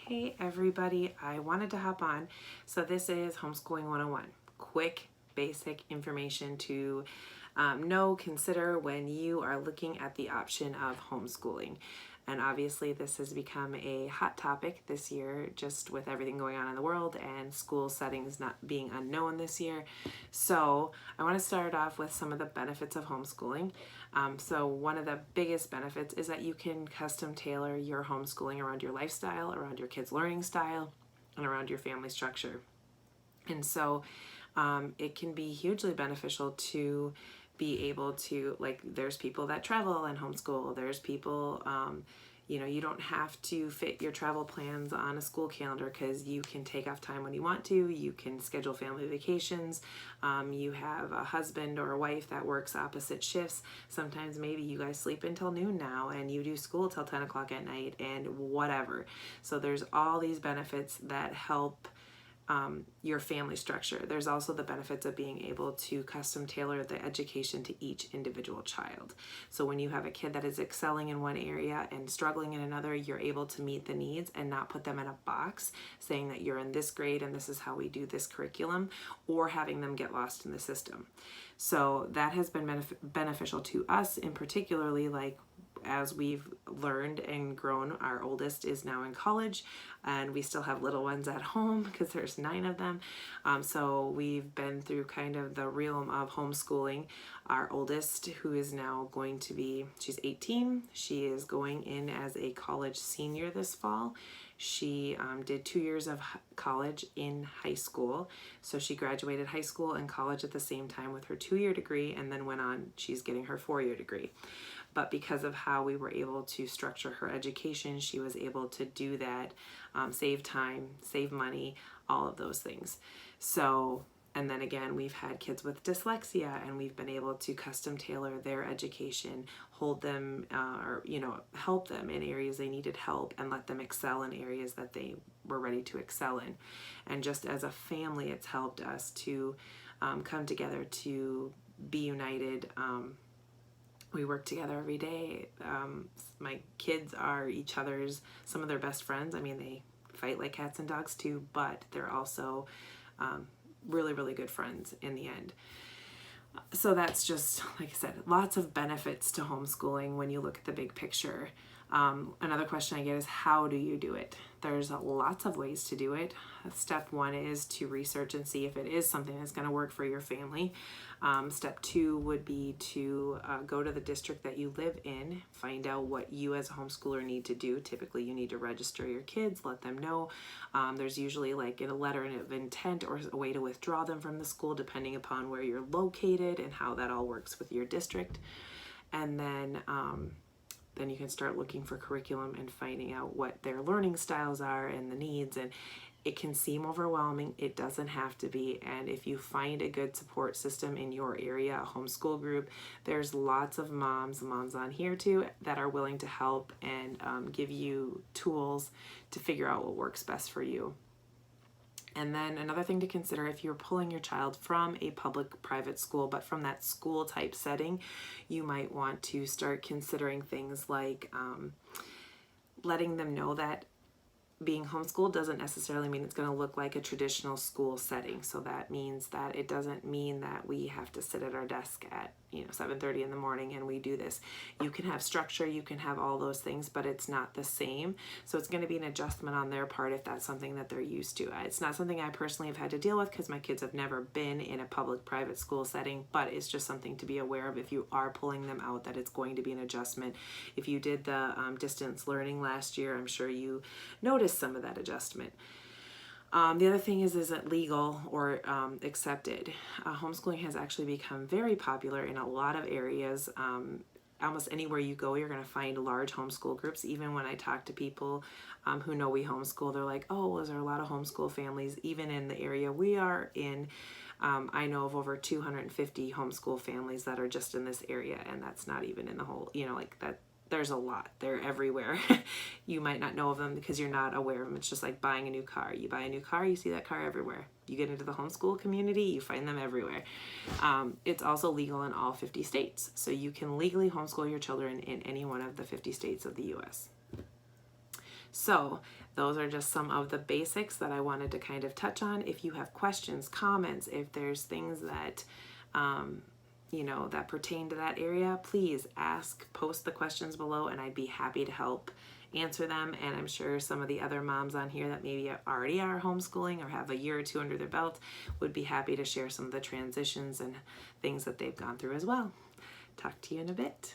Hey everybody, I wanted to hop on. So this is Homeschooling 101. Quick, basic information to know, consider when you are looking at the option of homeschooling. And obviously this has become a hot topic this year, just with everything going on in the world and school settings not being unknown this year. So I want to start off with some of the benefits of homeschooling. So one of the biggest benefits is that you can custom tailor your homeschooling around your lifestyle, around your kids' learning style, and around your family structure. And so it can be hugely beneficial to be able to, like, there's people that travel and homeschool. There's people, you don't have to fit your travel plans on a school calendar because you can take off time when you want to. You can schedule family vacations. You have a husband or a wife that works opposite shifts. Sometimes maybe you guys sleep until noon now and you do school till 10 o'clock at night and whatever. So there's all these benefits that help your family structure. There's also the benefits of being able to custom tailor the education to each individual child. So when you have a kid that is excelling in one area and struggling in another, you're able to meet the needs and not put them in a box saying that you're in this grade and this is how we do this curriculum, or having them get lost in the system. So that has been beneficial to us, in particularly, like, as we've learned and grown. Our oldest is now in college and we still have little ones at home because there's 9 of them. So we've been through kind of the realm of homeschooling. Our oldest, who is now going to be, she's 18, she is going in as a college senior this fall. She did 2 years of college in high school. So she graduated high school and college at the same time with her 2-year degree, and then went on, she's getting her 4-year degree. But because of how we were able to structure her education, she was able to do that, save time, save money, all of those things. So, and then again, we've had kids with dyslexia and we've been able to custom tailor their education, hold them, or help them in areas they needed help and let them excel in areas that they were ready to excel in. And just as a family, it's helped us to come together, to be united. We work together every day. My kids are each other's, some of their best friends. I mean, they fight like cats and dogs too, but they're also really, really good friends in the end. So that's just, like I said, lots of benefits to homeschooling when you look at the big picture. Another question I get is, how do you do it? There's lots of ways to do it. Step 1 is to research and see if it is something that's going to work for your family. Step 2 would be to go to the district that you live in, find out what you as a homeschooler need to do. Typically you need to register your kids, let them know. There's usually like a letter of intent or a way to withdraw them from the school depending upon where you're located and how that all works with your district. And then you can start looking for curriculum and finding out what their learning styles are and the needs. And it can seem overwhelming. It doesn't have to be. And if you find a good support system in your area, a homeschool group, there's lots of moms on here too that are willing to help and give you tools to figure out what works best for you. And then another thing to consider, if you're pulling your child from a public-private school, but from that school type setting, you might want to start considering things like letting them know that being homeschooled doesn't necessarily mean it's going to look like a traditional school setting. So that means that it doesn't mean that we have to sit at our desk at 7:30 in the morning and we do this. You can have structure, you can have all those things, but it's not the same. So it's going to be an adjustment on their part if that's something that they're used to. It's not something I personally have had to deal with because my kids have never been in a public-private school setting, but it's just something to be aware of if you are pulling them out, that it's going to be an adjustment. If you did the distance learning last year, I'm sure you noticed some of that adjustment. The other thing is it legal or accepted? Homeschooling has actually become very popular in a lot of areas. Almost anywhere you go, you're going to find large homeschool groups. Even when I talk to people who know we homeschool, they're like, oh, well, is there a lot of homeschool families? Even in the area we are in, I know of over 250 homeschool families that are just in this area, and that's not even in the whole, like that. There's a lot. They're everywhere. You might not know of them because you're not aware of them. It's just like buying a new car. You buy a new car, you see that car everywhere. You get into the homeschool community, you find them everywhere. It's also legal in all 50 states. So you can legally homeschool your children in any one of the 50 states of the U.S. So those are just some of the basics that I wanted to kind of touch on. If you have questions, comments, if there's things that you know, that pertain to that area, please ask, post the questions below, and I'd be happy to help answer them. And I'm sure some of the other moms on here that maybe already are homeschooling or have a year or two under their belt would be happy to share some of the transitions and things that they've gone through as well. Talk to you in a bit.